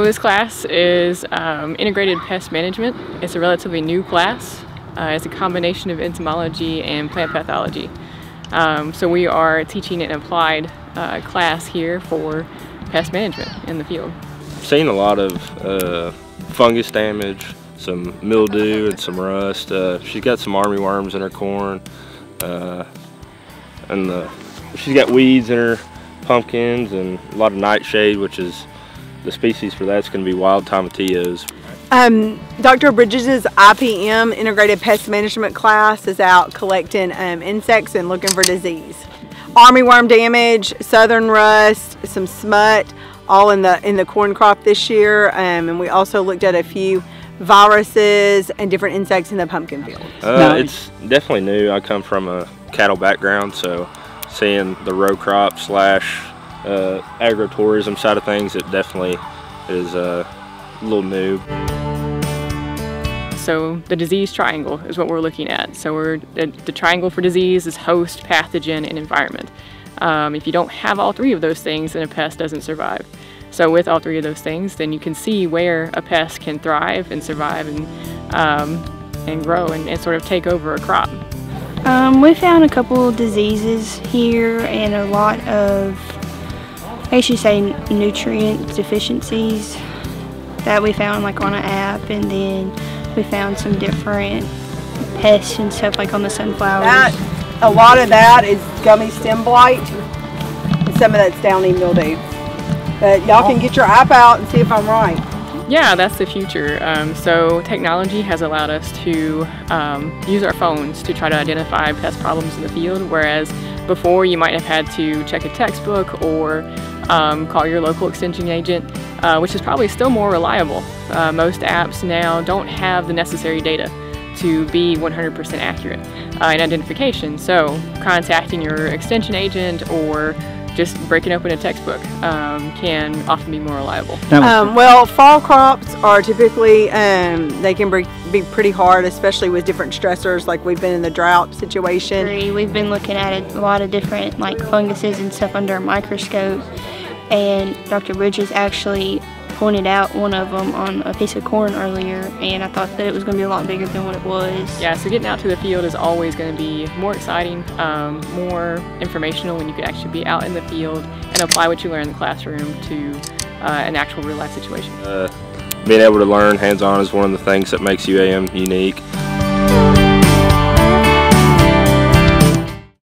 this class is Integrated Pest Management. It's a relatively new class. It's a combination of entomology and plant pathology. So we are teaching an applied class here for pest management in the field. I've seen a lot of fungus damage, some mildew and some rust. She's got some armyworms in her corn, and she's got weeds in her pumpkins and a lot of nightshade, which is the species for that's going to be wild tomatillos. Dr. Bridges' IPM, Integrated Pest Management class, is out collecting insects and looking for disease. Armyworm damage, southern rust, some smut, all in the corn crop this year, and we also looked at a few viruses and different insects in the pumpkin field. It's definitely new. I come from a cattle background, so seeing the row crop / agritourism side of things, it definitely is a little new. So the disease triangle is what we're looking at. So the triangle for disease is host, pathogen, and environment. If you don't have all three of those things, then a pest doesn't survive. So with all three of those things, then you can see where a pest can thrive and survive and grow and sort of take over a crop. We found a couple of diseases here and a lot of, I should say, nutrient deficiencies that we found like on an app, and then we found some different pests and stuff like on the sunflowers. A lot of that is gummy stem blight, and some of that's downy mildew. But y'all can get your app out and see if I'm right. Yeah, that's the future. So technology has allowed us to use our phones to try to identify pest problems in the field, whereas before you might have had to check a textbook or call your local extension agent, which is probably still more reliable. Most apps now don't have the necessary data to be 100% accurate in identification. So contacting your extension agent or just breaking open a textbook can often be more reliable. Well, fall crops are typically, they can be pretty hard, especially with different stressors, like we've been in the drought situation. We've been looking at a lot of different like funguses and stuff under a microscope, and Dr. Bridges actually pointed out one of them on a piece of corn earlier, and I thought that it was going to be a lot bigger than what it was. Yeah, so getting out to the field is always going to be more exciting, more informational when you could actually be out in the field and apply what you learn in the classroom to an actual real life situation. Being able to learn hands-on is one of the things that makes UAM unique.